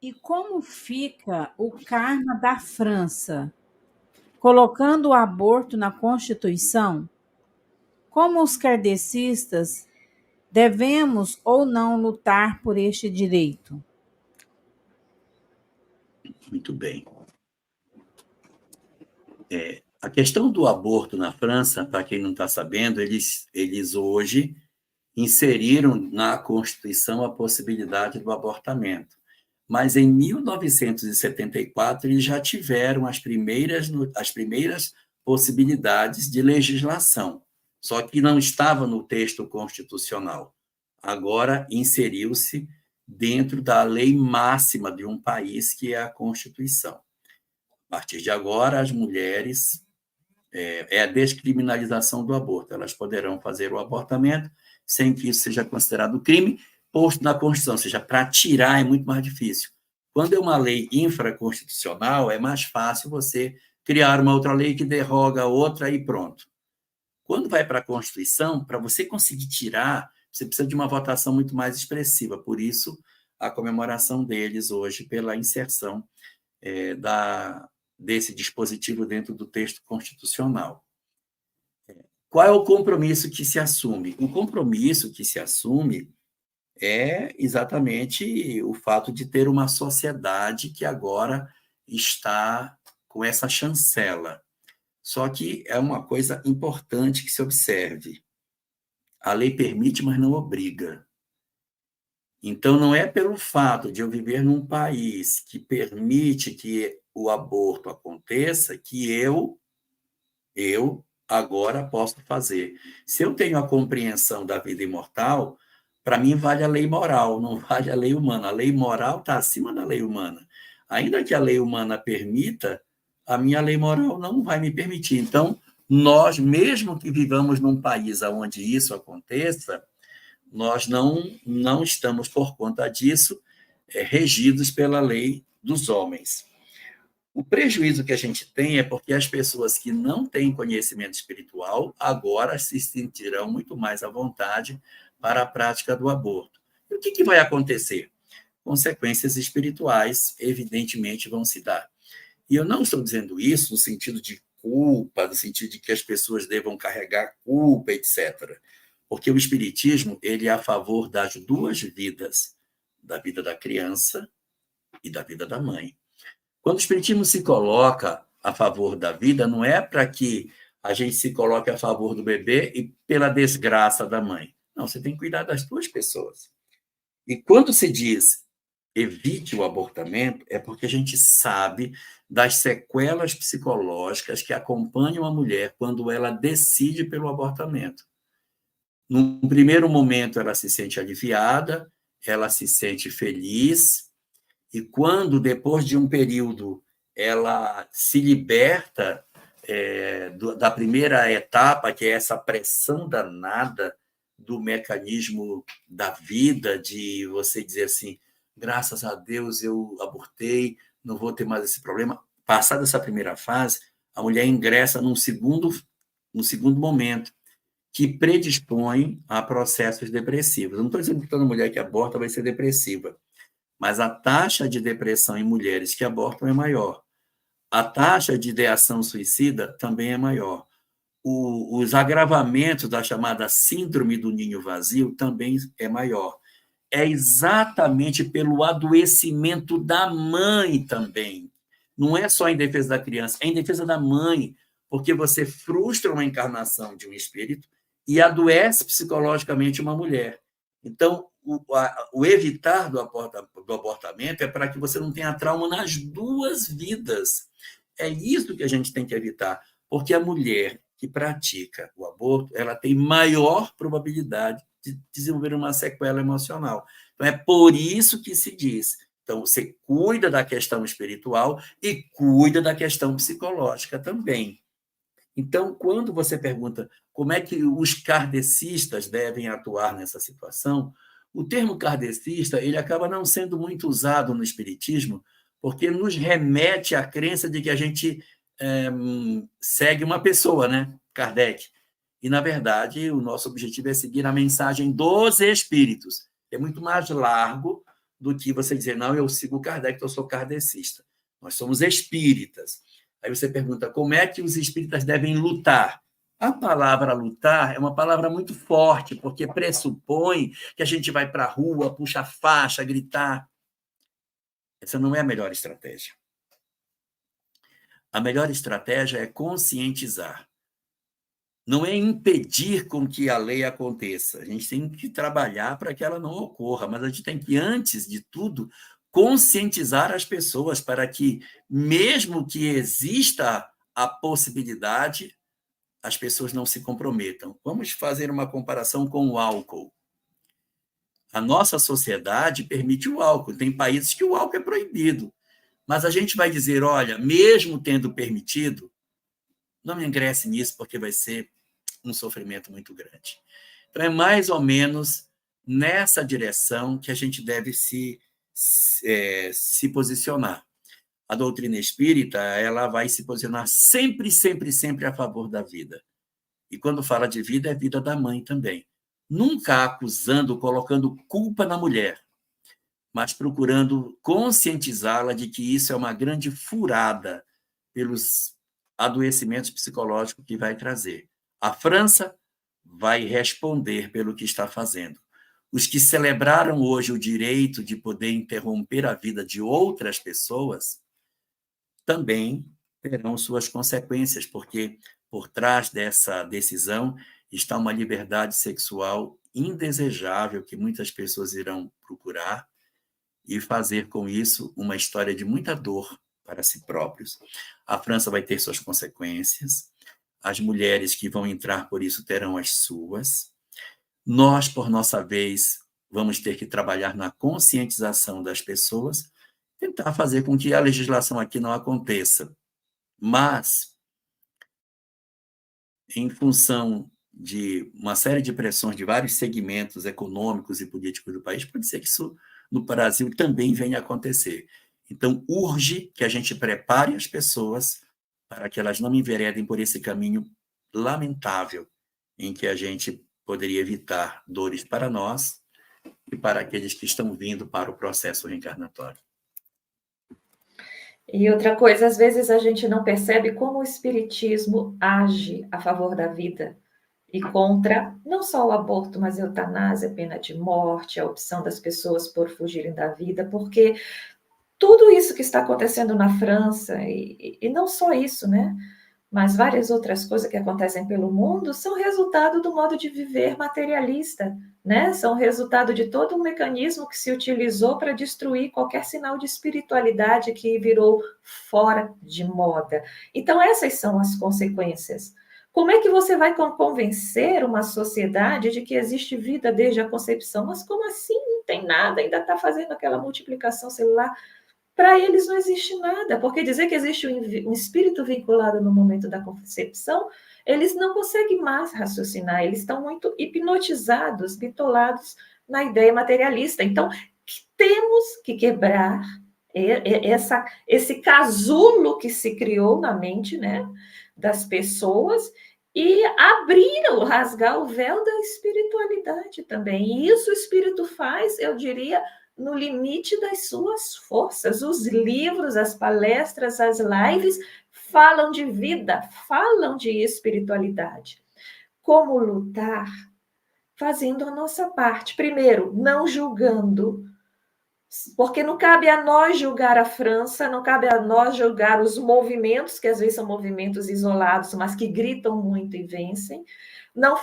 E como fica o karma da França, colocando o aborto na Constituição? Como os kardecistas devemos ou não lutar por este direito? Muito bem. A questão do aborto na França, para quem não está sabendo, eles hoje inseriram na Constituição a possibilidade do abortamento. Mas em 1974 eles já tiveram as primeiras possibilidades de legislação, só que não estava no texto constitucional. Agora inseriu-se dentro da lei máxima de um país, que é a Constituição. A partir de agora, as mulheres é a descriminalização do aborto. Elas poderão fazer o abortamento sem que isso seja considerado crime, posto na Constituição. Ou seja, para tirar é muito mais difícil. Quando é uma lei infraconstitucional, é mais fácil você criar uma outra lei que derroga a outra e pronto. Quando vai para a Constituição, para você conseguir tirar, você precisa de uma votação muito mais expressiva. Por isso, a comemoração deles hoje pela inserção desse dispositivo dentro do texto constitucional. Qual é o compromisso que se assume? O compromisso que se assume é exatamente o fato de ter uma sociedade que agora está com essa chancela. Só que é uma coisa importante que se observe. A lei permite, mas não obriga. Então, não é pelo fato de eu viver num país que permite que o aborto aconteça que eu agora posso fazer. Se eu tenho a compreensão da vida imortal, para mim vale a lei moral, não vale a lei humana. A lei moral está acima da lei humana. Ainda que a lei humana permita, a minha lei moral não vai me permitir. Então, nós, mesmo que vivamos num país onde isso aconteça, nós não estamos, por conta disso, regidos pela lei dos homens. O prejuízo que a gente tem é porque as pessoas que não têm conhecimento espiritual agora se sentirão muito mais à vontade para a prática do aborto. E o que vai acontecer? Consequências espirituais, evidentemente, vão se dar. E eu não estou dizendo isso no sentido de culpa, no sentido de que as pessoas devam carregar culpa, etc. Porque o espiritismo, ele é a favor das duas vidas, da vida da criança e da vida da mãe. Quando o espiritismo se coloca a favor da vida, não é para que a gente se coloque a favor do bebê e pela desgraça da mãe. Não, você tem que cuidar das duas pessoas. E quando se diz evite o abortamento, é porque a gente sabe das sequelas psicológicas que acompanham a mulher quando ela decide pelo abortamento. Num primeiro momento, ela se sente aliviada, ela se sente feliz, e quando, depois de um período, ela se liberta da primeira etapa, que é essa pressão danada do mecanismo da vida, de você dizer assim, graças a Deus eu abortei, não vou ter mais esse problema. Passada essa primeira fase, a mulher ingressa num segundo momento, que predispõe a processos depressivos. Eu não estou dizendo que toda mulher que aborta vai ser depressiva, mas a taxa de depressão em mulheres que abortam é maior. A taxa de ideação suicida também é maior. Os agravamentos da chamada síndrome do ninho vazio também é maior. É exatamente pelo adoecimento da mãe também. Não é só em defesa da criança, é em defesa da mãe, porque você frustra uma encarnação de um espírito e adoece psicologicamente uma mulher. Então, o evitar do abortamento é para que você não tenha trauma nas duas vidas. É isso que a gente tem que evitar, porque a mulher que pratica o aborto, ela tem maior probabilidade de desenvolver uma sequela emocional. Então, é por isso que se diz. Então, você cuida da questão espiritual e cuida da questão psicológica também. Então, quando você pergunta como é que os kardecistas devem atuar nessa situação, o termo kardecista ele acaba não sendo muito usado no espiritismo, porque nos remete à crença de que a gente segue uma pessoa, né? Kardec. E, na verdade, o nosso objetivo é seguir a mensagem dos espíritos. É muito mais largo do que você dizer, não, eu sigo Kardec, eu sou kardecista. Nós somos espíritas. Aí você pergunta, como é que os espíritas devem lutar? A palavra lutar é uma palavra muito forte, porque pressupõe que a gente vai para a rua, puxa a faixa, gritar. Essa não é a melhor estratégia. A melhor estratégia é conscientizar. Não é impedir com que a lei aconteça. A gente tem que trabalhar para que ela não ocorra, mas a gente tem que, antes de tudo, conscientizar as pessoas para que, mesmo que exista a possibilidade, as pessoas não se comprometam. Vamos fazer uma comparação com o álcool. A nossa sociedade permite o álcool. Tem países que o álcool é proibido. Mas a gente vai dizer, olha, mesmo tendo permitido, não me ingresse nisso, porque vai ser um sofrimento muito grande. Então, é mais ou menos nessa direção que a gente deve se posicionar. A doutrina espírita, ela vai se posicionar sempre, sempre, sempre a favor da vida. E quando fala de vida, é vida da mãe também. Nunca acusando, colocando culpa na mulher, mas procurando conscientizá-la de que isso é uma grande furada pelos adoecimentos psicológicos que vai trazer. A França vai responder pelo que está fazendo. Os que celebraram hoje o direito de poder interromper a vida de outras pessoas também terão suas consequências, porque por trás dessa decisão está uma liberdade sexual indesejável que muitas pessoas irão procurar e fazer com isso uma história de muita dor para si próprios. A França vai ter suas consequências, as mulheres que vão entrar por isso terão as suas. Nós, por nossa vez, vamos ter que trabalhar na conscientização das pessoas, tentar fazer com que a legislação aqui não aconteça. Mas, em função de uma série de pressões de vários segmentos econômicos e políticos do país, pode ser que isso no Brasil também venha a acontecer. Então, urge que a gente prepare as pessoas para que elas não enveredem por esse caminho lamentável em que a gente poderia evitar dores para nós e para aqueles que estão vindo para o processo reencarnatório. E outra coisa, às vezes a gente não percebe como o espiritismo age a favor da vida e contra não só o aborto, mas a eutanásia, a pena de morte, a opção das pessoas por fugirem da vida, porque tudo isso que está acontecendo na França, e não só isso, né? Mas várias outras coisas que acontecem pelo mundo são resultado do modo de viver materialista, né? São resultado de todo um mecanismo que se utilizou para destruir qualquer sinal de espiritualidade que virou fora de moda. Então, essas são as consequências. Como é que você vai convencer uma sociedade de que existe vida desde a concepção? Mas como assim? Não tem nada, ainda está fazendo aquela multiplicação celular. Para eles não existe nada, porque dizer que existe um espírito vinculado no momento da concepção, eles não conseguem mais raciocinar, eles estão muito hipnotizados, bitolados na ideia materialista. Então, temos que quebrar esse casulo que se criou na mente, né, das pessoas e abrir, rasgar o véu da espiritualidade também. E isso o espírito faz, eu diria, no limite das suas forças. Os livros, as palestras, as lives falam de vida, falam de espiritualidade. Como lutar? Fazendo a nossa parte. Primeiro, não julgando, porque não cabe a nós julgar a França, não cabe a nós julgar os movimentos, que às vezes são movimentos isolados, mas que gritam muito e vencem. Não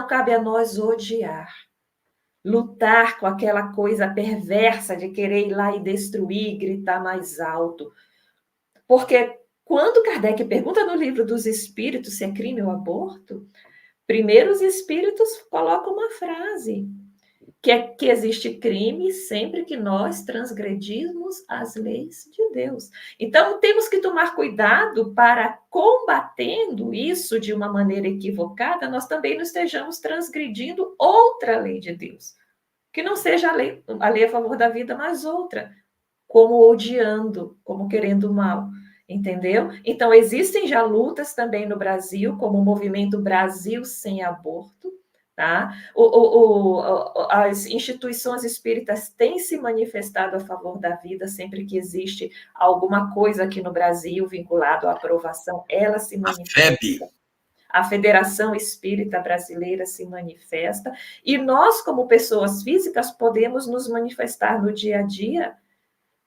cabe a nós odiar. Lutar com aquela coisa perversa de querer ir lá e destruir, gritar mais alto. Porque quando Kardec pergunta no livro dos Espíritos se é crime o aborto, primeiro os Espíritos colocam uma frase, que existe crime sempre que nós transgredirmos as leis de Deus. Então, temos que tomar cuidado para, combatendo isso de uma maneira equivocada, nós também não estejamos transgredindo outra lei de Deus. Que não seja a lei a favor da vida, mas outra, como odiando, como querendo mal, entendeu? Então, existem já lutas também no Brasil, como o movimento Brasil Sem Aborto, Tá? As instituições espíritas têm se manifestado a favor da vida sempre que existe alguma coisa aqui no Brasil vinculado à aprovação, ela se manifesta. A Federação Espírita Brasileira se manifesta, e nós, como pessoas físicas, podemos nos manifestar no dia a dia.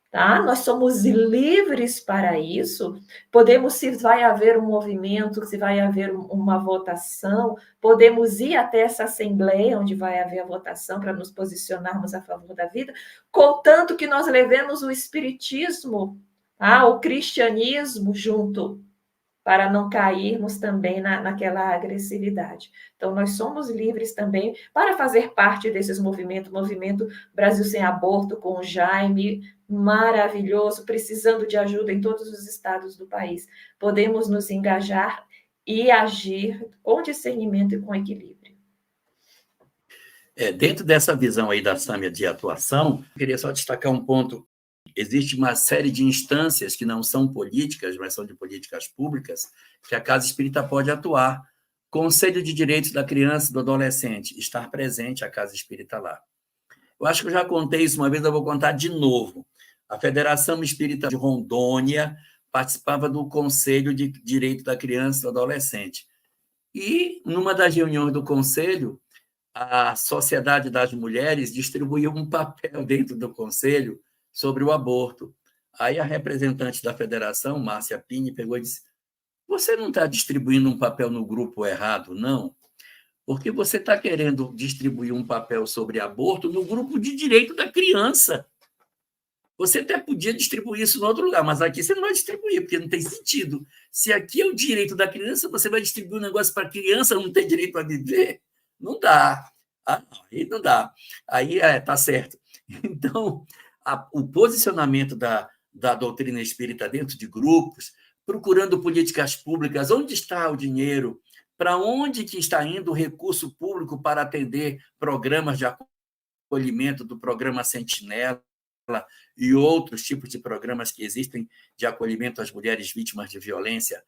Tá? Nós somos livres para isso. Podemos, se vai haver um movimento, se vai haver uma votação, podemos ir até essa assembleia onde vai haver a votação para nos posicionarmos a favor da vida, contanto que nós levemos o espiritismo, tá? O cristianismo junto, para não cairmos também naquela agressividade. Então, nós somos livres também para fazer parte desses movimentos, movimento Brasil Sem Aborto, com o Jaime, maravilhoso, precisando de ajuda em todos os estados do país. Podemos nos engajar e agir com discernimento e com equilíbrio. Dentro dessa visão aí da Sâmia de atuação, eu queria só destacar um ponto. Existe uma série de instâncias que não são políticas, mas são de políticas públicas, que a Casa Espírita pode atuar. Conselho de Direitos da Criança e do Adolescente, estar presente a Casa Espírita lá. Eu acho que eu já contei isso uma vez, eu vou contar de novo. A Federação Espírita de Rondônia participava do Conselho de Direito da Criança e do Adolescente. E, numa das reuniões do Conselho, a Sociedade das Mulheres distribuiu um papel dentro do Conselho sobre o aborto. Aí a representante da federação, Márcia Pini, pegou e disse: você não está distribuindo um papel no grupo errado, não? Porque você está querendo distribuir um papel sobre aborto no grupo de direito da criança. Você até podia distribuir isso em outro lugar, mas aqui você não vai distribuir, porque não tem sentido. Se aqui é o direito da criança, você vai distribuir um negócio para a criança não ter direito a viver? Não dá. Aí não dá. Aí tá certo. Então, o posicionamento da doutrina espírita dentro de grupos, procurando políticas públicas, onde está o dinheiro, para onde que está indo o recurso público para atender programas de acolhimento do programa Sentinela e outros tipos de programas que existem de acolhimento às mulheres vítimas de violência